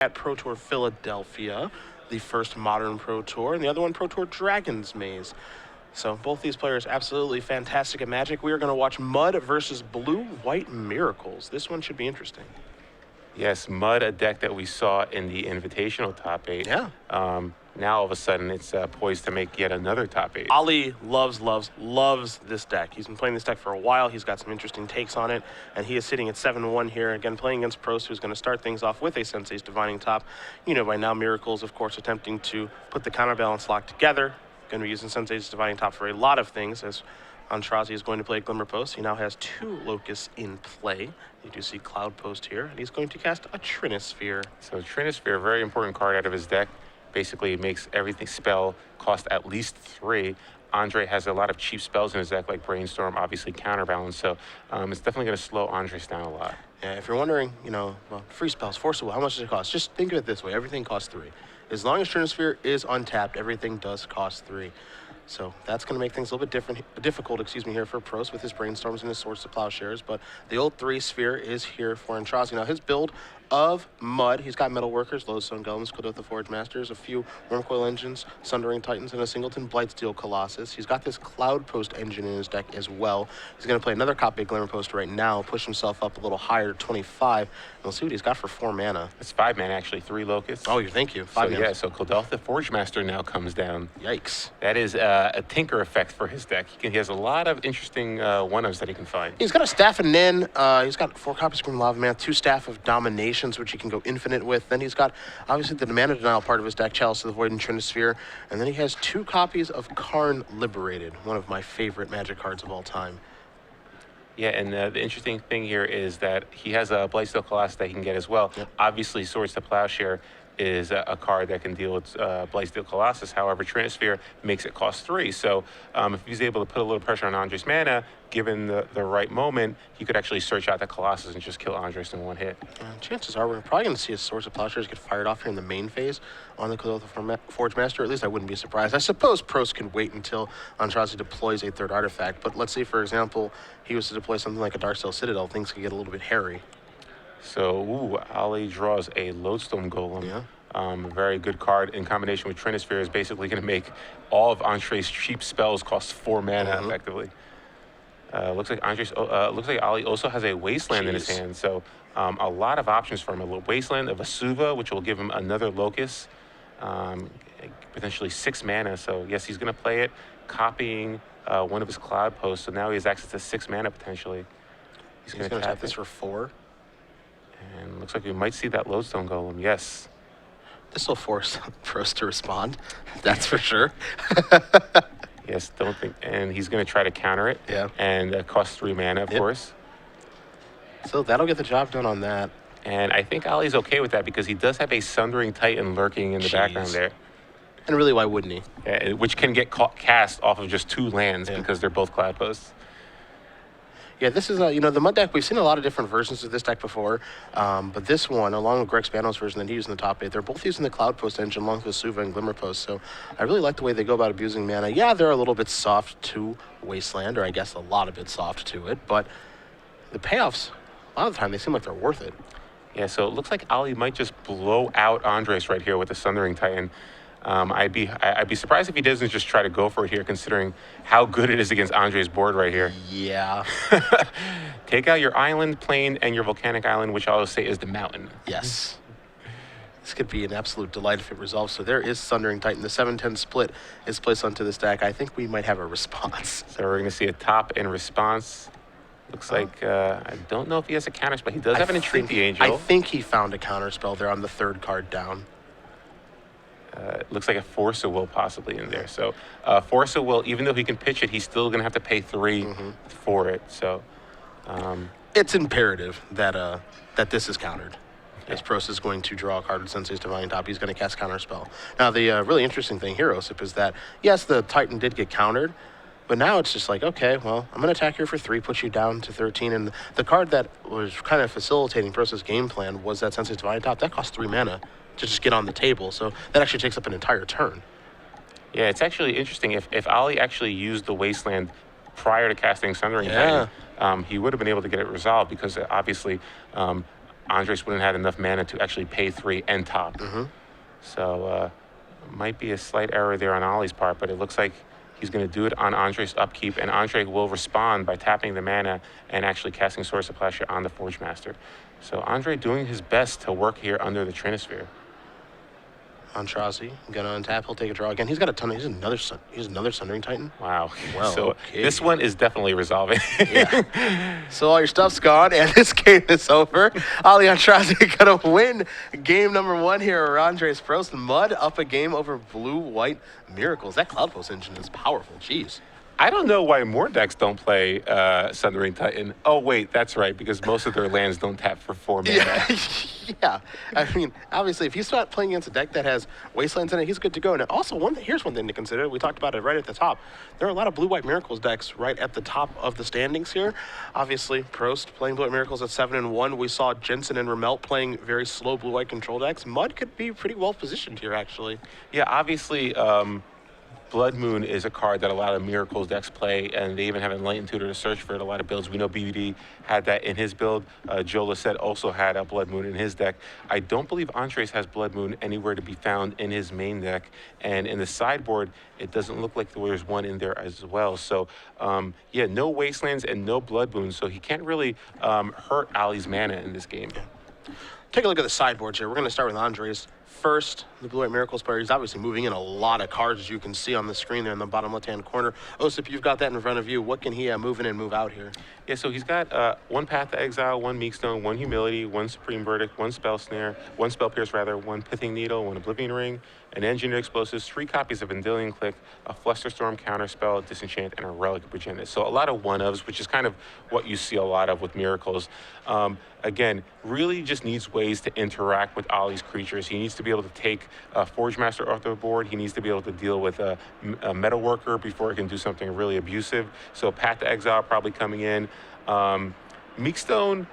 at Pro Tour Philadelphia, the first modern Pro Tour, and the other one Pro Tour Dragon's Maze. So both these players absolutely fantastic at Magic. We are going to watch Mud versus Blue White Miracles. This one should be interesting. Yes, Mud, a deck that we saw in the Invitational top 8. Yeah. Now all of a sudden it's poised to make yet another top 8. Ali loves this deck. He's been playing this deck for a while. He's got some interesting takes on it, and he is sitting at 7-1 here, again playing against Prost, who's going to start things off with a Sensei's Divining Top. You know by now, Miracles, of course, attempting to put the counterbalance lock together. Going to be using Sensei's Divining Top for a lot of things, as Aintrazi is going to play Glimmer Post. He now has 2 Locusts in play. You do see Cloud Post here, and he's going to cast a Trinisphere. So Trinisphere, a very important card out of his deck. Basically, it makes everything spell cost at least 3. Andre has a lot of cheap spells in his deck, like Brainstorm, obviously Counterbalance. So it's definitely going to slow Andres down a lot. Yeah, if you're wondering, well, free spells, Force of Will, how much does it cost? Just think of it this way. Everything costs 3. As long as Trinisphere is untapped, everything does cost 3. So that's going to make things a little bit difficult here for Prost with his Brainstorms and his Swords to Plowshares. But the old 3 sphere is here for Aintrazi. Now his build of Mud, he's got Metalworkers, Lodestone Golems, Clodoth Forge Masters, a few Wormcoil Engines, Sundering Titans, and a Singleton Blightsteel Colossus. He's got this Cloud Post engine in his deck as well. He's going to play another copy of Glimmer Post right now, push himself up a little higher to 25. And we'll see what he's got for 4 mana. It's 5 mana, actually, 3 Locusts. Oh, thank you. 5 mana. Yeah, so Clodoth Forge Master now comes down. Yikes. That is a tinker effect for his deck. He has a lot of interesting one-ofs that he can find. He's got a Staff of Nin. He's got 4 copies of Grim Lava Man, 2 Staff of Dominations, which he can go infinite with. Then he's got, obviously, the Mana Denial part of his deck, Chalice of the Void and Trinisphere. And then he has 2 copies of Karn Liberated, one of my favorite Magic cards of all time. Yeah, and the interesting thing here is that he has a Blightsteel Colossus that he can get as well. Yep. Obviously, Swords to Plowshare is a card that can deal with Blightsteel Colossus. However, Trinisphere makes it cost 3. So if he's able to put a little pressure on Andres' mana, given the right moment, he could actually search out the Colossus and just kill Andres in 1 hit. Chances are we're probably going to see his Swords of Plowshares get fired off here in the main phase on the Clodoth Forge Master. At least I wouldn't be surprised. I suppose Prost can wait until Aintrazi deploys a 3rd artifact. But let's say, for example, he was to deploy something like a Darksteel Citadel. Things could get a little bit hairy. So, Ali draws a Lodestone Golem. Yeah. Very good card in combination with Trinisphere is basically going to make all of Andres' cheap spells cost 4 mana effectively. Looks like Ali also has a Wasteland in his hand, so a lot of options for him. A little Wasteland, a Vesuva, which will give him another Locust, potentially 6 mana. So yes, he's going to play it, copying one of his Cloud Posts. So now he has access to 6 mana potentially. He's going to tap this for 4. And looks like we might see that Lodestone Golem. Yes. This will force Prost to respond. That's for sure. Yes, don't think, and he's going to try to counter it. Yeah. And that costs 3 mana, of course. So that'll get the job done on that. And I think Ali's okay with that because he does have a Sundering Titan lurking in the background there. And really, why wouldn't he? Yeah, which can get cast off of just 2 lands because they're both Cloud Posts. Yeah, this is, the Mud deck, we've seen a lot of different versions of this deck before, but this one, along with Greg Spanos' version that he used in the top 8, they're both using the Cloud Post engine along with Vesuva and Glimmer Post, so I really like the way they go about abusing mana. Yeah, they're a little bit soft to Wasteland, or I guess a lot of it soft to it, but the payoffs, a lot of the time, they seem like they're worth it. Yeah, so it looks like Ali might just blow out Andres right here with the Sundering Titan. I'd be surprised if he doesn't just try to go for it here, considering how good it is against Andres' board right here. Yeah. Take out your island, plane, and your volcanic island, which I'll say is the mountain. Yes. This could be an absolute delight if it resolves. So there is Sundering Titan. The 7-10 split is placed onto this deck. I think we might have a response. So we're going to see a top in response. Looks like, I don't know if he has a counter spell. He does have an Entreat the Angel. I think he found a counter spell there on the 3rd card down. It looks like a Force of Will possibly in there. So Force of Will, even though he can pitch it, he's still going to have to pay 3 for it. So it's imperative that that this is countered. As Prost is going to draw a card with Sensei's Divining Top, he's going to cast Counterspell. Now, the really interesting thing here, Osip, is that, yes, the Titan did get countered, but now it's just like, okay, well, I'm going to attack here for 3, put you down to 13. And the card that was kind of facilitating Prost's game plan was that Sensei's Divining Top. That cost 3 mana to just get on the table. So that actually takes up an entire turn. Yeah, it's actually interesting. If Ali actually used the Wasteland prior to casting Sundering Titan, he would have been able to get it resolved because obviously Andrejs wouldn't have had enough mana to actually pay 3 and top. So might be a slight error there on Ollie's part, but it looks like he's going to do it on Andrejs' upkeep, and Andrejs will respond by tapping the mana and actually casting Source of Pleasure on the Forge Master. So Andrejs doing his best to work here under the Trinisphere. Aintrazi gonna untap. He'll take a draw again. He's got a ton. He's another Sundering Titan. Wow. Well, so okay. This one is definitely resolving. Yeah. So all your stuff's gone, and this game is over. Ali Aintrazi gonna win game number 1 here. Andrejs Prost. Mud up a game over Blue-White Miracles. That Cloud Pulse engine is powerful. Jeez. I don't know why more decks don't play Sundering Titan. Oh, wait, that's right, because most of their lands don't tap for 4 mana. Yeah. I mean, obviously, if he's not playing against a deck that has Wastelands in it, he's good to go. Now, also, here's one thing to consider. We talked about it right at the top. There are a lot of Blue-White Miracles decks right at the top of the standings here. Obviously, Prost playing Blue-White Miracles at 7-1. We saw Jensen and Ramelt playing very slow Blue-White control decks. Mud could be pretty well positioned here, actually. Yeah, obviously, Blood Moon is a card that a lot of Miracles decks play, and they even have Enlightened Tutor to search for it. A lot of builds. We know BBD had that in his build. Joe Lissette also had a Blood Moon in his deck. I don't believe Andrejs has Blood Moon anywhere to be found in his main deck, and in the sideboard, it doesn't look like there's one in there as well. So, yeah, no Wastelands and no Blood Moon, so he can't really hurt Ali's mana in this game. Take a look at the sideboards here. We're going to start with Andrejs. First, the Blue-White Miracles player. He's obviously moving in a lot of cards, as you can see on the screen there in the bottom left-hand corner. Osip, you've got that in front of you. What can he move in and move out here? Yeah, so he's got 1 Path to Exile, 1 Meekstone, 1 Humility, 1 Supreme Verdict, 1 Spell Snare, 1 Spell Pierce, 1 Pithing Needle, 1 Oblivion Ring, an Engineered Explosives, 3 copies of Vendilion Click, a Flusterstorm Counterspell, Disenchant, and a Relic of Progenitus. So a lot of one-ofs, which is kind of what you see a lot of with Miracles. Again, really just needs ways to interact with Ali's creatures. He needs to be able to take Forge Master off the board. He needs to be able to deal with a Metal Worker before he can do something really abusive. So Path to Exile probably coming in. Meekstone,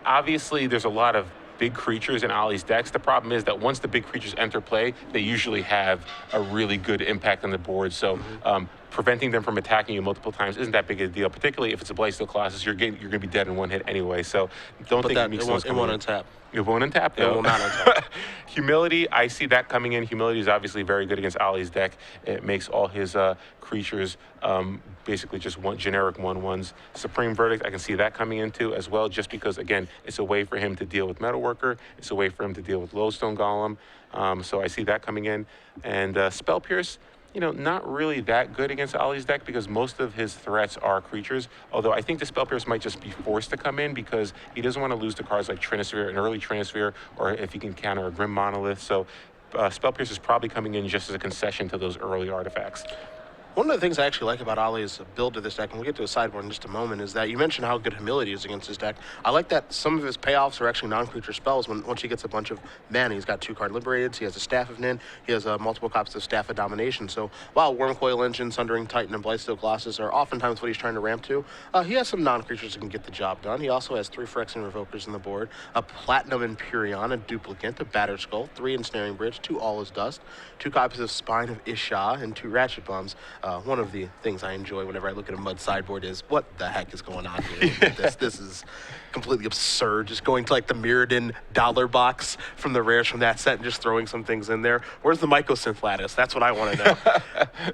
obviously there's a lot of big creatures in Ali's decks. The problem is that once the big creatures enter play, they usually have a really good impact on the board. So preventing them from attacking you multiple times isn't that big a deal, particularly if it's a Blightsteel Colossus. You're going to be dead in 1 hit anyway. So don't think Meekstone's it won't untap. It won't untap, though. It will not untap. Humility, I see that coming in. Humility is obviously very good against Ali's deck. It makes all his creatures basically just generic 1/1s. Supreme Verdict, I can see that coming into as well, just because, again, it's a way for him to deal with Metalworker. It's a way for him to deal with Lodestone Golem. So I see that coming in. And Spell Pierce, not really that good against Ali's deck because most of his threats are creatures. Although I think the Spell Pierce might just be forced to come in because he doesn't want to lose to cards like Trinisphere, an early Trinisphere, or if he can counter a Grim Monolith. So Spell Pierce is probably coming in just as a concession to those early artifacts. One of the things I actually like about Ali's build to this deck, and we'll get to a sideboard in just a moment, is that you mentioned how good Humility is against his deck. I like that some of his payoffs are actually non-creature spells. Once he gets a bunch of mana, he's got 2 card Liberated, he has a Staff of Nin, he has multiple copies of Staff of Domination. So while Wormcoil Engine, Sundering Titan, and Blightsteel Colossus are oftentimes what he's trying to ramp to, he has some non-creatures that can get the job done. He also has 3 Phyrexian Revokers on the board, a Platinum Empyrean, a Duplicant, a Battered Skull, 3 Ensnaring Bridge, 2 All Is Dust, 2 copies of Spine of Isha, and 2 Ratchet Bombs. One of the things I enjoy whenever I look at a Mud sideboard is what the heck is going on here. This is completely absurd. Just going to like the Mirrodin dollar box from the rares from that set and just throwing some things in there. Where's the Mycosynth Lattice? That's what I want to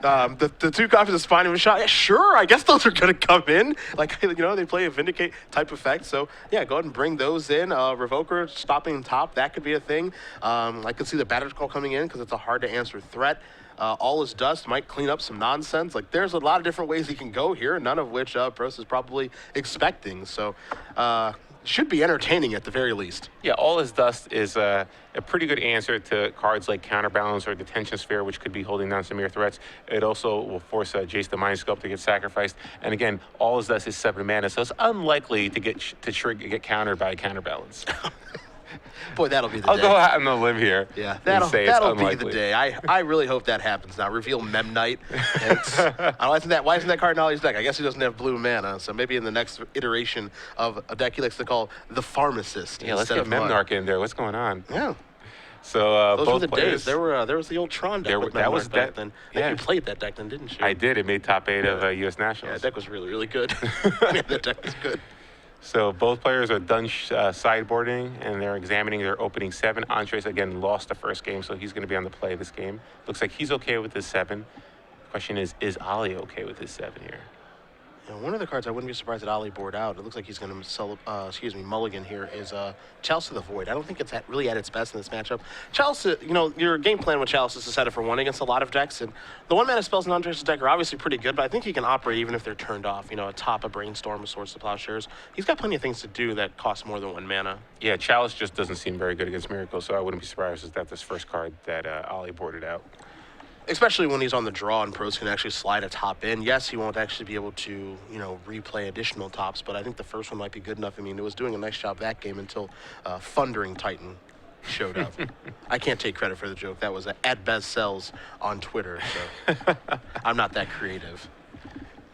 know. The 2 copies of Spine of a Shot. Yeah, sure. I guess those are going to come in. Like, they play a Vindicate type effect. So yeah, go ahead and bring those in. Revoker stopping top. That could be a thing. I could see the Battered Skull coming in because it's a hard to answer threat. All Is Dust might clean up some nonsense. Like, there's a lot of different ways he can go here, none of which Prost is probably expecting. So, should be entertaining at the very least. Yeah, All Is Dust is a pretty good answer to cards like Counterbalance or Detention Sphere, which could be holding down some mere threats. It also will force Jace the Mind Sculpt to get sacrificed. And again, All Is Dust is 7 mana, so it's unlikely to get countered by Counterbalance. Boy, that'll be the I'll day. go out on a limb here. Yeah, that'll be the day. I really hope that happens now. Reveal Memnite. Why isn't that card in Ollie's deck? I guess he doesn't have blue mana, so maybe in the next iteration of a deck he likes to call the Pharmacist. Yeah, let's get Memnarch in there. What's going on? Yeah. So those both were the players, days. There was the old Tron deck with Memnarch back then. I think you played that deck then, didn't you? I did. It made top 8 of U.S. Nationals. Yeah, that deck was really, really good. Yeah, that deck was good. So both players are done sideboarding, and they're examining their opening 7. Andrejs, again, lost the first game, so he's going to be on the play this game. Looks like he's okay with his 7. Question is Ali okay with his 7 here? You know, one of the cards I wouldn't be surprised that Ali board out. It looks like he's going to sell, mulligan here is Chalice of the Void. I don't think it's really at its best in this matchup. Chalice, you know, your game plan with Chalice is to set it for 1 against a lot of decks, and the 1-mana spells in Andrejs' deck are obviously pretty good, but I think he can operate even if they're turned off. You know, atop a Brainstorm, a Swords to Plowshares. He's got plenty of things to do that cost more than 1 mana. Yeah, Chalice just doesn't seem very good against Miracles, so I wouldn't be surprised if that's his first card that Ali boarded out. Especially when he's on the draw and Prost can actually slide a top in. Yes, he won't actually be able to, you know, replay additional tops, but I think the first one might be good enough. I mean, it was doing a nice job that game until Thundering Titan showed up. I can't take credit for the joke. That was at Bez Sells on Twitter, so I'm not that creative.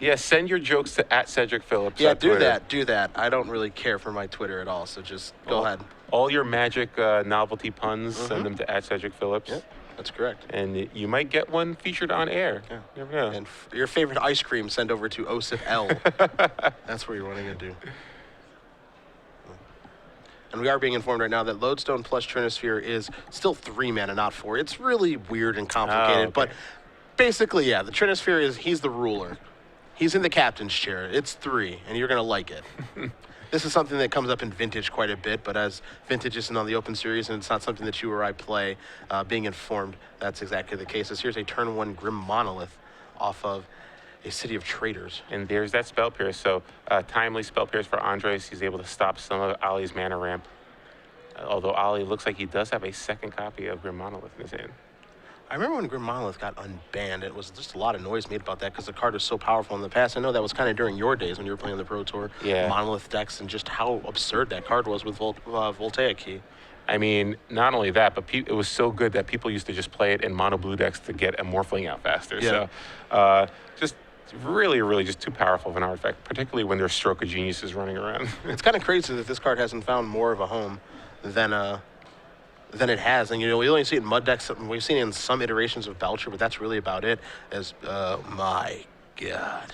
Yeah, send your jokes to @CedricPhillips. Yeah, do that. I don't really care for my Twitter at all, so just go ahead. All your magic novelty puns, send them to @CedricPhillips. Yep. That's correct. And you might get one featured on air. Yeah. You never know. And your favorite ice cream, send over to Osip L. That's where you're wanting to do. And we are being informed right now that Lodestone plus Trinisphere is still 3 mana, not 4. It's really weird and complicated, but basically, yeah, the Trinisphere he's the ruler. He's in the captain's chair. It's 3, and you're going to like it. This is something that comes up in Vintage quite a bit, but as Vintage isn't on the Open Series and it's not something that you or I play, being informed, that's exactly the case. As here's a turn 1 Grim Monolith off of a City of Traders. And there's that Spell Pierce. So timely Spell Pierce for Andrejs. He's able to stop some of Ali's mana ramp. Although Ali looks like he does have a second copy of Grim Monolith in his hand. I remember when Grim Monolith got unbanned, it was just a lot of noise made about that because the card was so powerful in the past. I know that was kind of during your days when you were playing the Pro Tour. Yeah. Monolith decks and just how absurd that card was with Voltaic Key. I mean, not only that, but it was so good that people used to just play it in mono blue decks to get a Morphling out faster. Yeah. So just really, really just too powerful of an artifact, particularly when there's Stroke of Geniuses running around. It's kind of crazy that this card hasn't found more of a home than it has. And, you know, we only see it in Mud decks. We've seen it in some iterations of Belcher, but that's really about it. My God.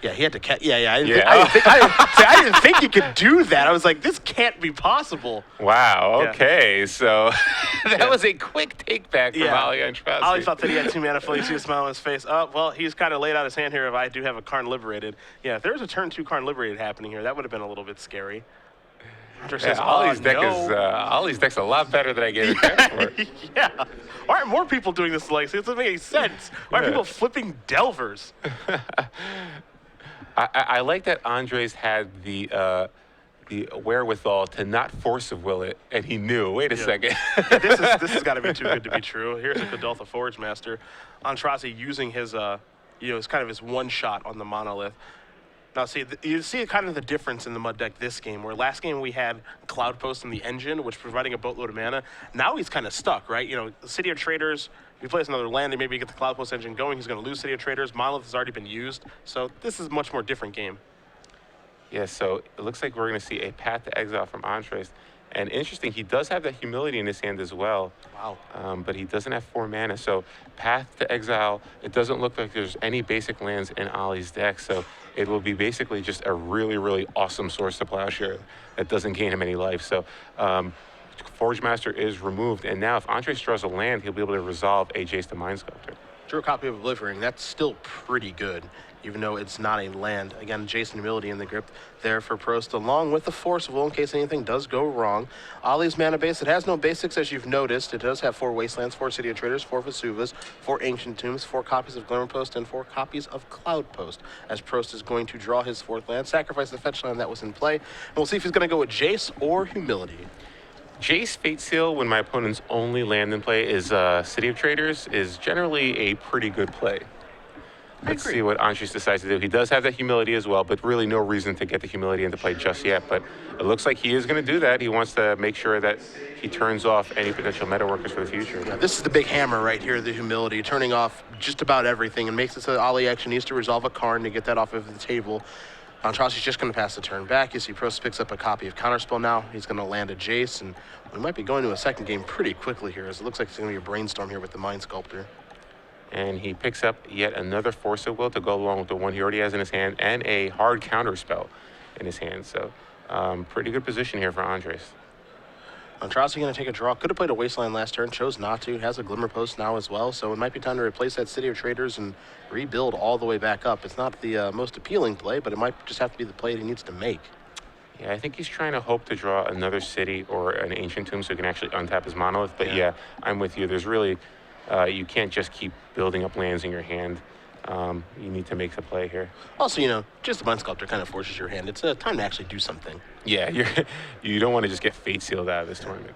Yeah, he had to catch. Yeah. I didn't think you could do that. I was like, this can't be possible. Wow. Yeah. Okay. So that was a quick take back from Ali Aintrazi. Ali thought that he had 2 mana full. You see a smile on his face. Well, he's kind of laid out his hand here. If I do have a Karn Liberated. Yeah, if there was a turn 2 Karn Liberated happening here, that would have been a little bit scary. Says, Ali's deck's a lot better than I gave it credit for. Yeah. Why aren't more people doing this Legacy? It doesn't make any sense. Why are people flipping Delvers? I like that Andrejs had the wherewithal to not force of will it, and he knew. Wait a second. This has got to be too good to be true. Here's a Godolpha Forge Master. Aintrazi using his, it's kind of his one shot on the Monolith. Now, see, you see kind of the difference in the Mud deck this game, where last game we had Cloud Post in the engine, which providing a boatload of mana. Now he's kind of stuck, right? You know, City of Traders, if he plays another land, they maybe get the Cloud Post engine going. He's going to lose City of Traders. Monolith has already been used. So this is a much more different game. Yeah, so it looks like we're going to see a Path to Exile from Andrejs. And interesting, he does have that Humility in his hand as well. Wow. But he doesn't have 4 mana. So Path to Exile, it doesn't look like there's any basic lands in Ali's deck. So it will be basically just a really, really awesome Swords to Plowshare that doesn't gain him any life. So Forge Master is removed. And now if Andrejs draws a land, he'll be able to resolve a Jace the Mind Sculptor. Drew a copy of Oblivering. That's still pretty good, even though it's not a land. Again, Jason Humility in the grip there for Prost, along with the Force of Will in case anything does go wrong. Ali's mana base, it has no basics, as you've noticed. It does have 4 Wastelands, 4 City of Traders, 4 Vesuvas, 4 Ancient Tombs, 4 copies of Glimmer Post, and 4 copies of Cloud Post, as Prost is going to draw his 4th land, sacrifice the fetch land that was in play, and we'll see if he's going to go with Jace or Humility. Jace Fate Seal, when my opponent's only land in play is City of Traders, is generally a pretty good play. Let's see what Andrejs decides to do. He does have that Humility as well, but really no reason to get the Humility into play just yet. But it looks like he is going to do that. He wants to make sure that he turns off any potential meta workers for the future. Yeah, this is the big hammer right here, the Humility, turning off just about everything, and makes it so that Ali actually needs to resolve a Karn to get that off of the table. Aintrazi's just going to pass the turn back. You see Prost picks up a copy of Counterspell now. He's going to land a Jace, and we might be going to a second game pretty quickly here, as it looks like it's going to be a Brainstorm here with the Mind Sculptor. And he picks up yet another Force of Will to go along with the one he already has in his hand, and a hard counter spell in his hand. So pretty good position here for Andrejs. Aintrazi going to take a draw. Could have played a Wasteland last turn, chose not to. Has a Glimmer Post now as well, so it might be time to replace that City of Traders and rebuild all the way back up. It's not the most appealing play, but it might just have to be the play that he needs to make. Yeah, I think he's trying to hope to draw another city or an Ancient Tomb so he can actually untap his Monolith. But yeah, I'm with you. There's really, you can't just keep building up lands in your hand. You need to make the play here. Also, you know, just the Mind Sculptor kind of forces your hand. It's a time to actually do something. Yeah, you don't want to just get Fate Sealed out of this tournament.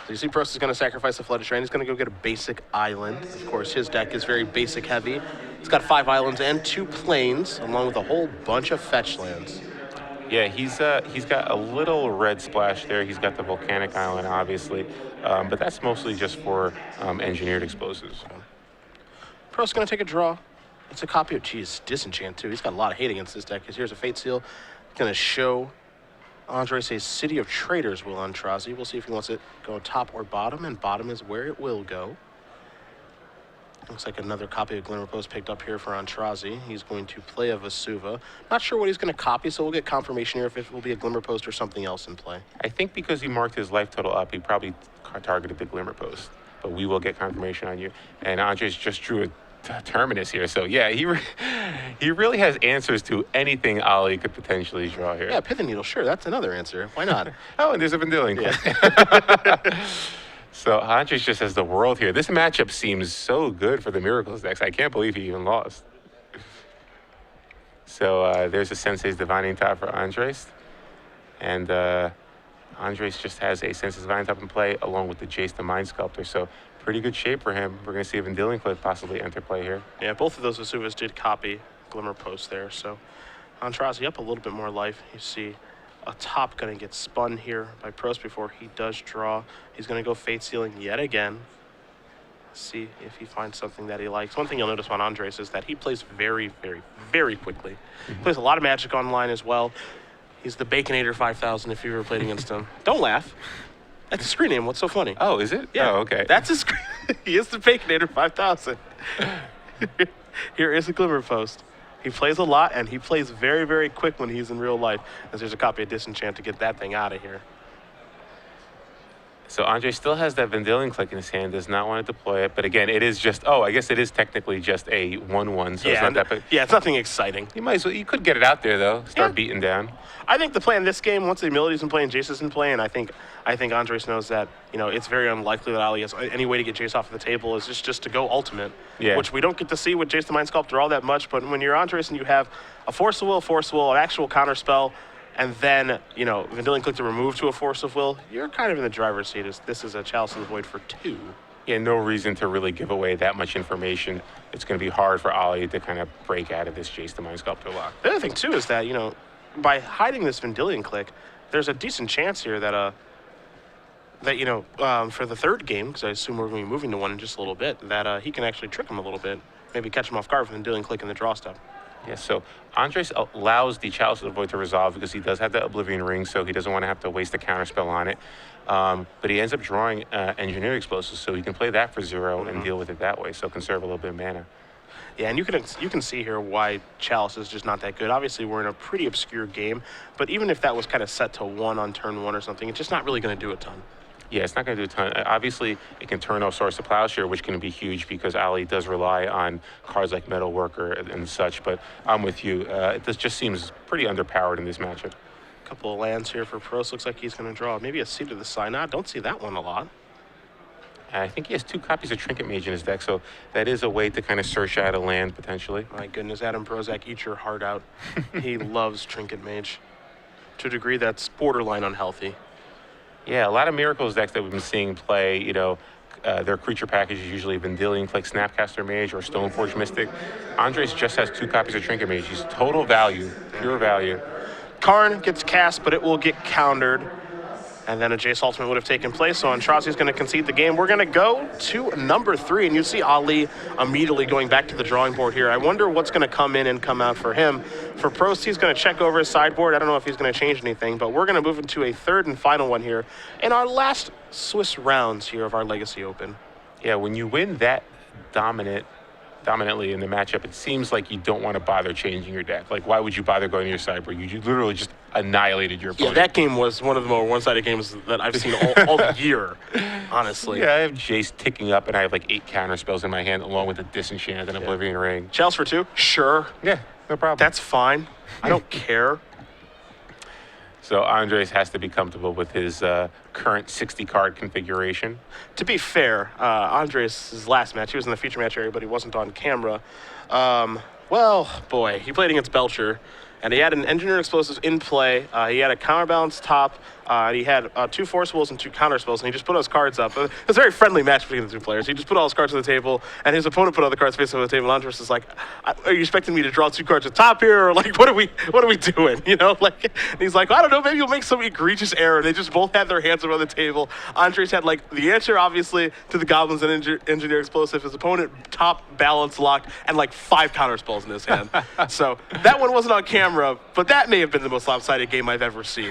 So you see Prost is going to sacrifice the Flooded Shrine. He's going to go get a basic island. Of course, his deck is very basic heavy. He's got 5 islands and 2 plains, along with a whole bunch of fetch lands. Yeah, he's got a little red splash there. He's got the Volcanic Island, obviously, but that's mostly just for engineered explosives. Prost's going to take a draw. It's a copy of Disenchant, too. He's got a lot of hate against this deck, because here's a Fate Seal. Going to show Andrejs a City of Traders will Aintrazi. We'll see if he wants it go top or bottom, and bottom is where it will go. Looks like another copy of Glimmer Post picked up here for Aintrazi. He's going to play a Vesuva. Not sure what he's going to copy, so we'll get confirmation here if it will be a Glimmer Post or something else in play. I think because he marked his life total up, he probably targeted the Glimmer Post, but we will get confirmation on you. And Andrejs just drew a Terminus here, so yeah, he really has answers to anything Ali could potentially draw here. Yeah, Pithing Needle, sure, that's another answer. Why not? Oh, and there's a Vendilion. Yeah. So Andrejs just has the world here. This matchup seems so good for the Miracles decks. I can't believe he even lost. So there's a Sensei's Divining Top for Andrejs, and Andrejs just has a Sensei's Divining Top in play along with the Jace the Mind Sculptor. So pretty good shape for him. We're going to see a Vendilion Cliff possibly enter play here. Yeah, both of those Vesuvas did copy Glimmer Post there, so Aintrazi up a little bit more life. You see a top going to get spun here by Prost before he does draw. He's going to go Fate Sealing yet again. See if he finds something that he likes. One thing you'll notice on Andrejs is that he plays very, very, very quickly. He plays a lot of Magic online as well. He's the Baconator 5000 if you've ever played against him. Don't laugh. That's a screen name. What's so funny? Oh, is it? Yeah. Oh, okay. That's his screen. He is the Baconator 5000. Here is a Glimmer Post. He plays a lot, and he plays very, very quick when he's in real life. As there's a copy of Disenchant to get that thing out of here. So Andrejs still has that Vendilion Click in his hand, does not want to deploy it. But again, it is just, I guess it is technically just a 1/1, so Yeah, it's not that big. yeah, it's nothing exciting. You might as well, you could get it out there though, start beating down. I think the play in this game, once the Humility's in play and Jace is in play, and I think Andrejs knows that, you know, it's very unlikely that Ali has any way to get Jace off the table is just to go ultimate, Yeah. which we don't get to see with Jace the Mind Sculptor all that much, but when you're Andrejs and you have a Force of Will, an actual counter spell, and then, you know, Vendilion Click to remove to a Force of Will, you're kind of in the driver's seat. This is a Chalice of the Void for 2. Yeah, no reason to really give away that much information. It's going to be hard for Ali to kind of break out of this Jace the Mind Sculptor lock. The other thing, too, is that, you know, by hiding this Vendilion Click, there's a decent chance here that, for the third game, because I assume we're going to be moving to one in just a little bit, that he can actually trick him a little bit, maybe catch him off guard with Vendilion Click in the draw step. Yeah, so Andrejs allows the Chalice of the Void to resolve because he does have the Oblivion Ring, so he doesn't want to have to waste a counter spell on it. But he ends up drawing Engineered Explosives, so he can play that for 0 and deal with it that way, so conserve a little bit of mana. Yeah, and you can see here why Chalice is just not that good. Obviously, we're in a pretty obscure game, but even if that was kind of set to 1 on turn 1 or something, it's just not really going to do a ton. Yeah, it's not going to do a ton. Obviously, it can turn off Source of Plowshare, which can be huge because Ali does rely on cards like Metal Worker and such, but I'm with you. This just seems pretty underpowered in this matchup. A couple of lands here for Prost. Looks like he's going to draw maybe a Seat of the Synod. Don't see that one a lot. I think he has 2 copies of Trinket Mage in his deck, so that is a way to kind of search out a land, potentially. My goodness, Adam Prozac, eat your heart out. He loves Trinket Mage. To a degree that's borderline unhealthy. Yeah, a lot of Miracles decks that we've been seeing play, you know, their creature package is usually Vendilion Click, Snapcaster Mage, or Stoneforge Mystic. Andrejs just has 2 copies of Trinket Mage. He's total value, pure value. Karn gets cast, but it will get countered. And then a Jace Ultimate would have taken place, so Aintrazi is going to concede the game. We're going to go to number 3, and you see Ali immediately going back to the drawing board here. I wonder what's going to come in and come out for him. For Prost, he's going to check over his sideboard. I don't know if he's going to change anything, but we're going to move into a third and final one here in our last Swiss rounds here of our Legacy Open. Yeah, when you win that dominantly in the matchup, it seems like you don't want to bother changing your deck. Like, why would you bother going to your sideboard? You literally just annihilated your opponent. Yeah, that game was one of the more one-sided games that I've seen all year, honestly. Yeah, I have Jace ticking up, and I have like 8 counter spells in my hand, along with a Disenchant and Oblivion Ring. Chalice for 2? Sure. Yeah, no problem. That's fine. I don't care. So Andrejs has to be comfortable with his current 60-card configuration. To be fair, Andrejs' last match, he was in the feature match area, but he wasn't on camera. Well, boy, he played against Belcher, and he had an Engineer Explosives in play. He had a counterbalance top. He had 2 forcibles and 2 counter spells, and he just put all his cards up. It was a very friendly match between the 2 players. He just put all his cards on the table, and his opponent put all the cards facing on the table. And Andrejs is like, "Are you expecting me to draw 2 cards at top here, or like what are we doing?" You know, like, and he's like, "I don't know, maybe you'll make some egregious error." They just both had their hands around the table. Andrejs had like the answer, obviously, to the Goblins and Engineer Explosive. His opponent top balance locked and like 5 counter spells in his hand. So that one wasn't on camera, but that may have been the most lopsided game I've ever seen.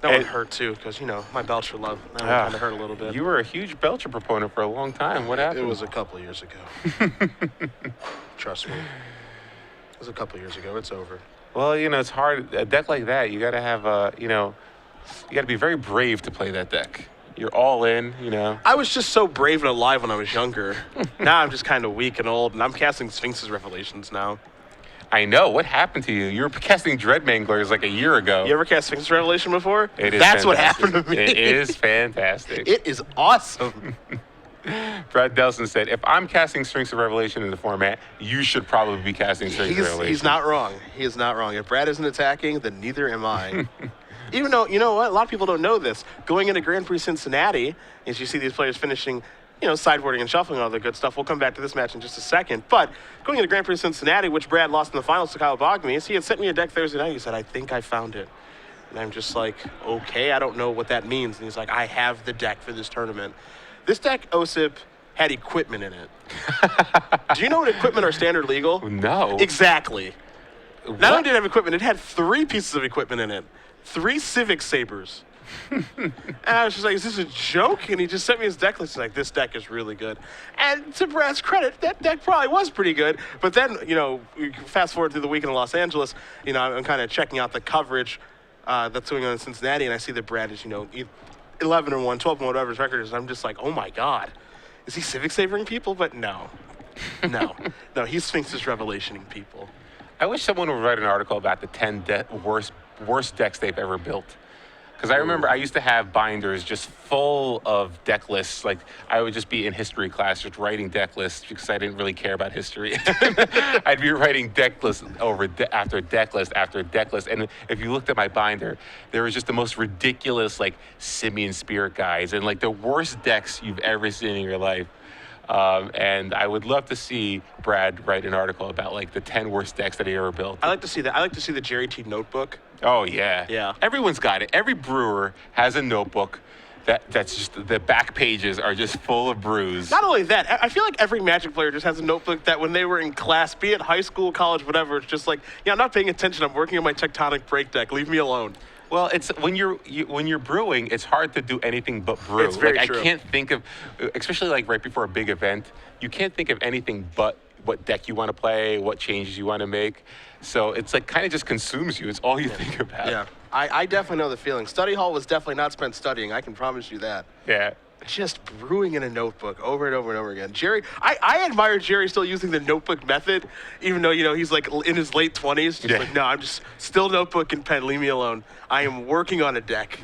That one hurt too, because my Belcher love. That one kind of hurt a little bit. You were a huge Belcher proponent for a long time. What happened? It was a couple of years ago. Trust me. It was a couple of years ago. It's over. Well, it's hard. A deck like that, you got to have you got to be very brave to play that deck. You're all in, I was just so brave and alive when I was younger. Now I'm just kind of weak and old, and I'm casting Sphinx's Revelations now. I know. What happened to you? You were casting Dreadmanglers like a year ago. You ever cast Sphinx's Revelation before? It is That's fantastic. What happened to me. It is fantastic. It is awesome. Brad Delson said, if I'm casting Sphinx of Revelation in the format, you should probably be casting Sphinx of Revelation. He's not wrong. He is not wrong. If Brad isn't attacking, then neither am I. Even though, you know what? A lot of people don't know this. Going into Grand Prix Cincinnati, as you see these players finishing sideboarding and shuffling, all the good stuff. We'll come back to this match in just a second. But going into Grand Prix Cincinnati, which Brad lost in the finals to Kyle Bogmees, he had sent me a deck Thursday night. He said, "I think I found it." And I'm just like, okay, I don't know what that means. And he's like, "I have the deck for this tournament." This deck, OSIP, had equipment in it. Do you know what equipment are standard legal? No. Exactly. Not only did it have equipment, it had 3 pieces of equipment in it. 3 Civic Sabers. And I was just like, is this a joke? And he just sent me his deck list. He's like, this deck is really good. And to Brad's credit, that deck probably was pretty good. But then, we fast forward through the weekend in Los Angeles, I'm kind of checking out the coverage that's going on in Cincinnati, and I see that Brad is, 11-1, 12-1, whatever his record is. And I'm just like, oh my God. Is he Civic Sabering people? But no, he's Sphinx's Revelationing people. I wish someone would write an article about the 10 worst decks they've ever built. Because I remember I used to have binders just full of deck lists. Like, I would just be in history class just writing deck lists because I didn't really care about history. I'd be writing deck list after deck list after deck list. And if you looked at my binder, there was just the most ridiculous, like, Simian Spirit Guides and, like, the worst decks you've ever seen in your life. And I would love to see Brad write an article about, like, the 10 worst decks that he ever built. I like to see that. I like to see the Jerry T notebook. Oh, yeah. Yeah. Everyone's got it. Every brewer has a notebook that's just, the back pages are just full of brews. Not only that, I feel like every Magic player just has a notebook that when they were in class, be it high school, college, whatever, it's just like, I'm not paying attention. I'm working on my tectonic break deck. Leave me alone. Well, it's when you're brewing, it's hard to do anything but brew. It's very true. I can't think of, especially like right before a big event, you can't think of anything but what deck you want to play, what changes you want to make. So it's like kind of just consumes you. It's all you think about. Yeah, I definitely know the feeling. Study hall was definitely not spent studying. I can promise you that. Yeah. Just brewing in a notebook over and over and over again. Jerry, I admire Jerry still using the notebook method, even though, he's like in his late 20s. Just like, no, I'm just still notebook and pen. Leave me alone. I am working on a deck.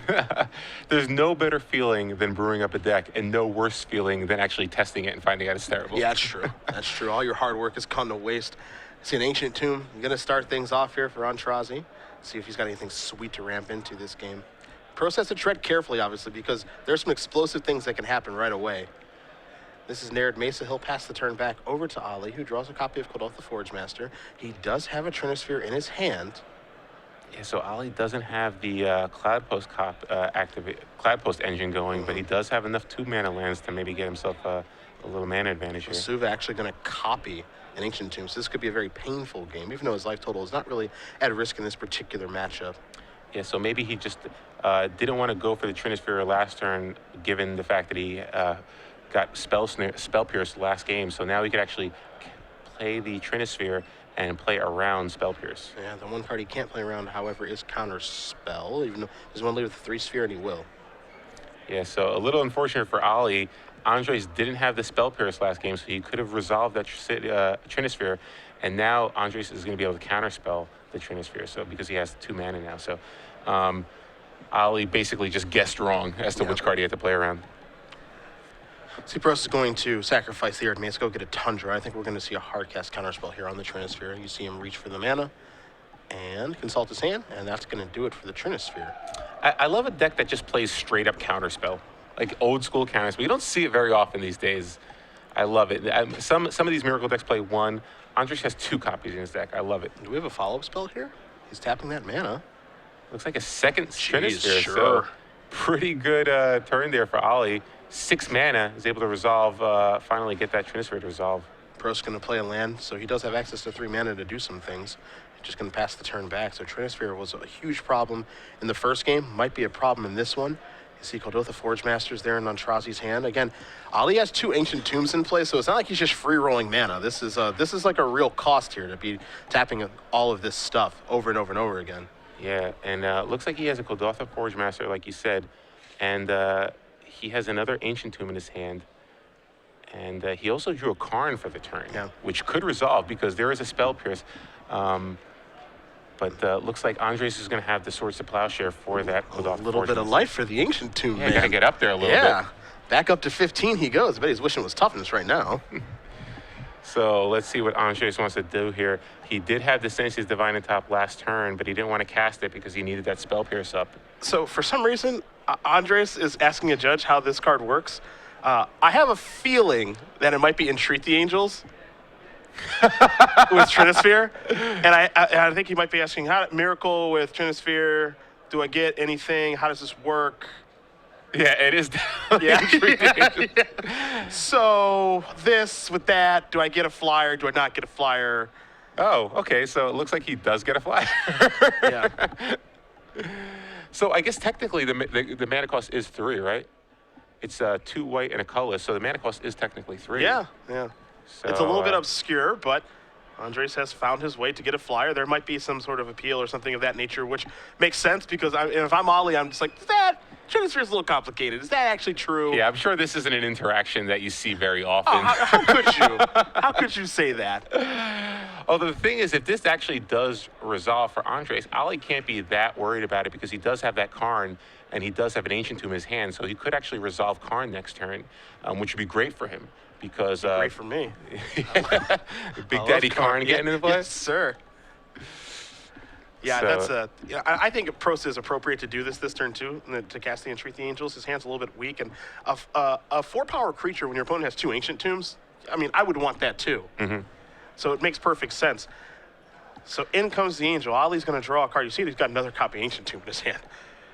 There's no better feeling than brewing up a deck and no worse feeling than actually testing it and finding out it's terrible. Yeah, that's true. That's true. All your hard work has gone to waste. See an Ancient Tomb. I'm going to start things off here for Aintrazi. See if he's got anything sweet to ramp into this game. Prost has to tread carefully, obviously, because there's some explosive things that can happen right away. This is Nared Mesa. He'll pass the turn back over to Ali, who draws a copy of Kodolth the Forge Master. He does have a Trinosphere in his hand. Yeah, so Ali doesn't have the Cloud Post engine going, but he does have enough 2-mana lands to maybe get himself a little mana advantage here. Suva actually going to copy an Ancient Tomb, so this could be a very painful game, even though his life total is not really at risk in this particular matchup. Yeah, so maybe he just didn't want to go for the Trinosphere last turn, given the fact that he got spell pierce last game, so now he could actually play the Trinisphere and play around spell pierce. Yeah, the one card he can't play around, however, is counter spell. Even though he's want to leave with the 3-sphere, and he will. Yeah, so a little unfortunate for Ali. Andrejs didn't have the spell pierce last game, so he could have resolved that Trinisphere, and now Andrejs is going to be able to counterspell the Trinisphere, so because he has 2 mana now. So Ali basically just guessed wrong as to which card he had to play around. See, Prost is going to sacrifice the Earth Mace, go get a Tundra. I think we're going to see a hard cast counterspell here on the Trinisphere. You see him reach for the mana and consult his hand, and that's going to do it for the Trinisphere. I love a deck that just plays straight up counterspell, like old school counterspell. You don't see it very often these days. I love it. Some of these Miracle decks play 1. Andrejs has 2 copies in his deck. I love it. Do we have a follow-up spell here? He's tapping that mana. Looks like a second Trinisphere. Sure. So pretty good turn there for Ali. 6 mana is able to resolve, finally get that Trinisphere to resolve. Prost's going to play a land, so he does have access to 3 mana to do some things. He's just going to pass the turn back. So Trinisphere was a huge problem in the first game, might be a problem in this one. You see Kodotha Forge Masters there in Aintrazi's hand. Again, Ali has 2 Ancient Tombs in play, so it's not like he's just free-rolling mana. This is like a real cost here to be tapping all of this stuff over and over and over again. Yeah, and looks like he has a Kodotha Forge Master, like you said, and he has another Ancient Tomb in his hand. And he also drew a Karn for the turn, which could resolve because there is a Spell Pierce. But looks like Andrejs is going to have the Swords to Plowshare for that. A little bit of life for the Ancient Tomb, man. Yeah, gotta get up there a little bit. Yeah, back up to 15 he goes. I bet he's wishing it was Toughness right now. So let's see what Andrejs wants to do here. He did have the Sensi's Divine in top last turn, but he didn't want to cast it because he needed that Spell Pierce up. So for some reason, Andrejs is asking a judge how this card works. I have a feeling that it might be Entreat the Angels with Trinisphere. And I think he might be asking, how Miracle with Trinisphere, do I get anything? How does this work? Yeah, it is. Yeah. So this with that, do I get a flyer? Do I not get a flyer? Oh, okay. So it looks like he does get a flyer. Yeah. So I guess technically the mana cost is 3, right? It's 2 white and a colorless, so the mana cost is technically 3. Yeah, yeah. So, it's a little bit obscure, but Andrejs has found his way to get a flyer. There might be some sort of appeal or something of that nature, which makes sense because if I'm Ali, I'm just like, that Trinisphere is a little complicated. Is that actually true? Yeah, I'm sure this isn't an interaction that you see very often. Oh, how could you? How could you say that? Although the thing is, if this actually does resolve for Andrejs, Ali can't be that worried about it because he does have that Karn, and he does have an Ancient Tomb in his hand, so he could actually resolve Karn next turn, which would be great for him. Because great for me. Big Daddy Karn getting into play? Yes, sir. Yeah, so, I think Prost is appropriate to do this turn too, to cast the Entreat the Angels. His hand's a little bit weak, and a 4-power creature when your opponent has 2 Ancient Tombs, I mean, I would want that too. Mm-hmm. So it makes perfect sense. So in comes the Angel. Ali's going to draw a card. You see he's got another copy of Ancient Tomb in his hand.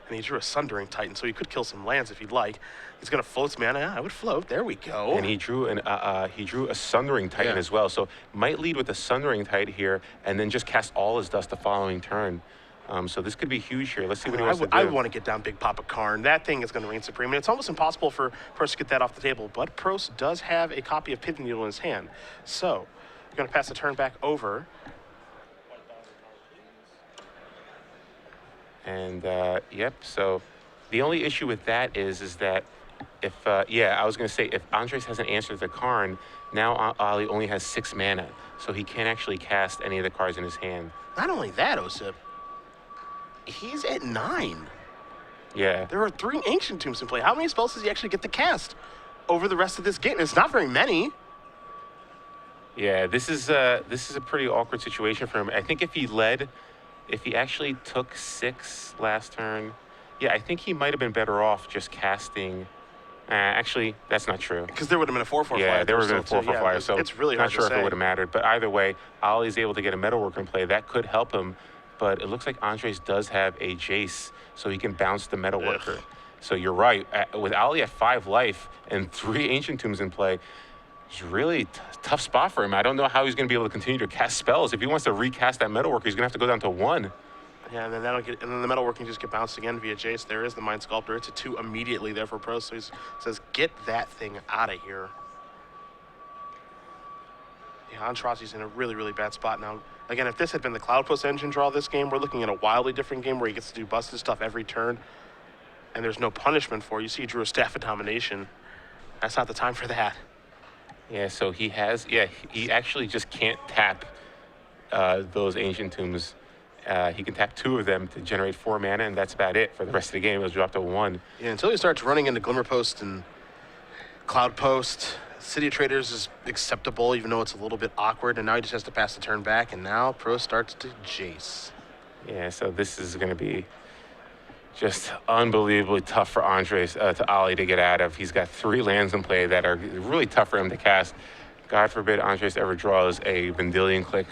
And he drew a Sundering Titan, so he could kill some lands if he'd like. He's going to float some mana. Yeah, I would float. There we go. And he drew a Sundering Titan as well. So might lead with a Sundering Titan here, and then just cast all his dust the following turn. So this could be huge here. Let's see what he wants to do. I want to get down Big Papa Karn. That thing is going to reign supreme. And it's almost impossible for Prost to get that off the table. But Prost does have a copy of Pithing Needle in his hand. So we're going to pass the turn back over. And yep, so the only issue with that is that if I was going to say if Andrejs hasn't answered the Karn, now Ali only has 6 mana, so he can't actually cast any of the cards in his hand. Not only that, Osip, he's at 9. Yeah. There are 3 Ancient Tombs in play. How many spells does he actually get to cast over the rest of this game? It's not very many. Yeah, this is a pretty awkward situation for him. I think if he actually took 6 last turn, yeah, I think he might have been better off just casting. Actually, that's not true. Because there would have been a 4/4 flyer. Yeah, there would have been a 4/4 flyer. So it's really hard not sure to if say. it would have mattered. But either way, Ali's able to get a Metalworker in play. That could help him. But it looks like Andrejs does have a Jace, so he can bounce the Metalworker. So you're right. With Ali at 5 life and 3 Ancient Tombs in play, it's really tough spot for him. I don't know how he's going to be able to continue to cast spells. If he wants to recast that Metalworker, he's going to have to go down to 1. Yeah, and then that'll get, and then the metalwork can just get bounced again via Jace. There is the Mind Sculptor. It's a 2 immediately there for Prost. So he says, get that thing out of here. Yeah, Aintrazi's in a really, really bad spot now. Again, if this had been the Cloud Post engine draw this game, we're looking at a wildly different game where he gets to do busted stuff every turn, and there's no punishment for it. You see he drew a Staff of Domination. That's not the time for that. Yeah, so he actually just can't tap those Ancient Tombs. He can tap 2 of them to generate 4 mana, and that's about it for the rest of the game. It'll drop to 1. Yeah, until he starts running into Glimmer Post and Cloud Post, City of Traders is acceptable, even though it's a little bit awkward, and now he just has to pass the turn back, and now Pro starts to Jace. Yeah, so this is going to be just unbelievably tough for Andrejs, to Ollie to get out of. He's got 3 lands in play that are really tough for him to cast. God forbid Andrejs ever draws a Vendilion Click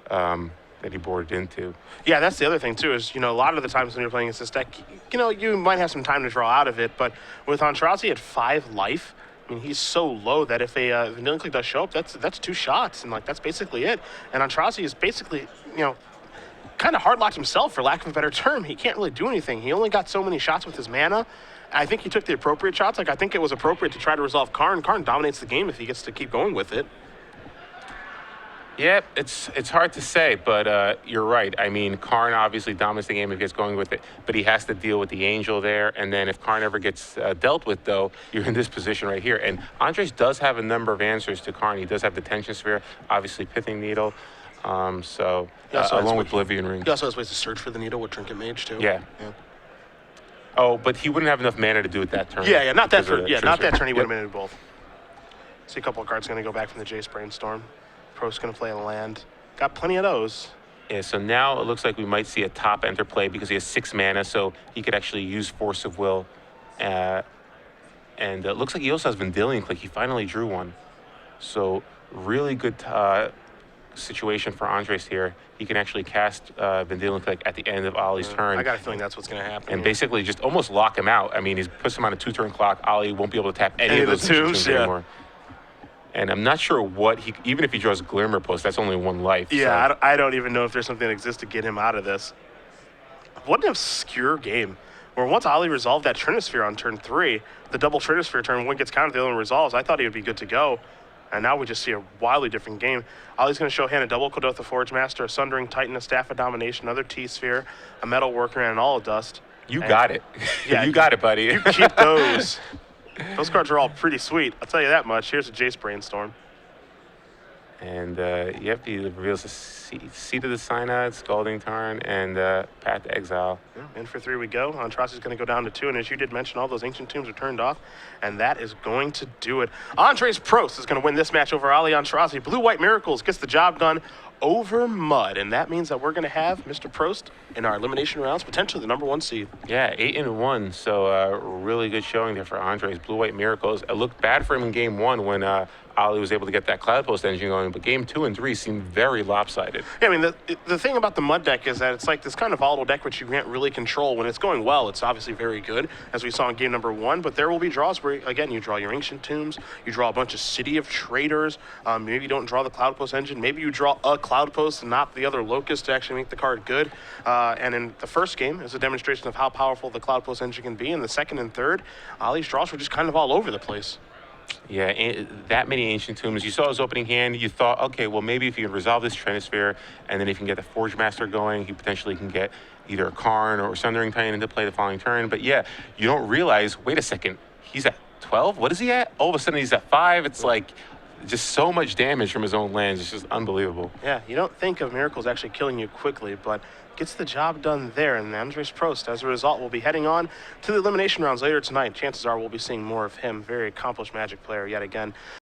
that he boarded into. Yeah, that's the other thing, too, is, a lot of the times when you're playing against this deck, you might have some time to draw out of it, but with Aintrazi at 5 life, I mean, he's so low that if a Vendilion Click does show up, that's 2 shots, and, that's basically it. And Aintrazi is basically, kind of hard locked himself, for lack of a better term. He can't really do anything. He only got so many shots with his mana. I think he took the appropriate shots. I think it was appropriate to try to resolve Karn. Karn dominates the game if he gets to keep going with it. Yeah, it's hard to say, but you're right. I mean, Karn obviously dominates the game if he gets going with it, but he has to deal with the Angel there, and then if Karn ever gets dealt with, though, you're in this position right here. And Andrejs does have a number of answers to Karn. He does have the Tension Sphere, obviously Pithing Needle, along with Oblivion Ring. He also has ways to search for the needle with Trinket Mage, too. Yeah. Oh, but he wouldn't have enough mana to do it that turn. Yeah, not that turn. Yeah, not that turn. He would have been able to do both. See a couple of cards going to go back from the Jace Brainstorm. Pro's going to play a land. Got plenty of those. Yeah, so now it looks like we might see a top enter play because he has 6 mana, so he could actually use Force of Will. And it looks like he also has Vendilion Click. He finally drew one. So really good situation for Andrejs here. He can actually cast Vendilion Click at the end of Ollie's turn. I got a feeling that's what's going to happen. And basically just almost lock him out. I mean, he puts him on a 2-turn clock. Ollie won't be able to tap any of those 2s anymore. And I'm not sure even if he draws Glimmer Post, that's only 1 life. Yeah, so. I don't even know if there's something that exists to get him out of this. What an obscure game. Where once Ollie resolved that Trinisphere on turn 3, the double Trinisphere turn, one gets countered, the other one resolves. I thought he would be good to go. And now we just see a wildly different game. Ollie's going to show hand a double Kodotha Forge Master, a Sundering Titan, a Staff of Domination, another T-Sphere, a Metal Worker, and an All of Dust. You got it. Yeah, you got it, buddy. You keep those. Those cards are all pretty sweet. I'll tell you that much. Here's a Jace Brainstorm. And, he reveals the Seat of the Synod, Scalding Tarn, and Path to Exile. Yeah, in for 3 we go. Aintrazi's going to go down to 2, and as you did mention, all those Ancient Tombs are turned off, and that is going to do it. Andrejs Prost is going to win this match over Ollie Aintrazi. Blue-White Miracles gets the job done over mud, and that means that we're going to have Mr. Prost in our elimination rounds, potentially the number 1 seed. Yeah, 8-1, so really good showing there for Andrejs. Blue-White Miracles. It looked bad for him in Game 1 when Ollie was able to get that Cloud Post engine going, but Game 2 and 3 seemed very lopsided. Yeah, I mean, the thing about the mud deck is that it's like this kind of volatile deck which you can't really control. When it's going well, it's obviously very good, as we saw in Game number 1, but there will be draws where, again, you draw your Ancient Tombs, you draw a bunch of City of Traders, maybe you don't draw the Cloud Post engine, maybe you draw a Cloud Post and not the other Locust to actually make the card good. And in the first game is a demonstration of how powerful the Cloud Post engine can be. In the second and third, Ollie's draws were just kind of all over the place. Yeah, that many Ancient Tombs. You saw his opening hand. You thought, okay, well, maybe if he can resolve this Trinisphere, and then if he can get the Forge Master going, he potentially can get either a Karn or Sundering Titan into play the following turn. But yeah, you don't realize, wait a second, he's at 12? What is he at? All of a sudden he's at 5. It's like just so much damage from his own lands. It's just unbelievable. Yeah, you don't think of Miracles actually killing you quickly, but gets the job done there. And Andrejs Prost, as a result, will be heading on to the elimination rounds later tonight. Chances are we'll be seeing more of him. Very accomplished Magic player yet again.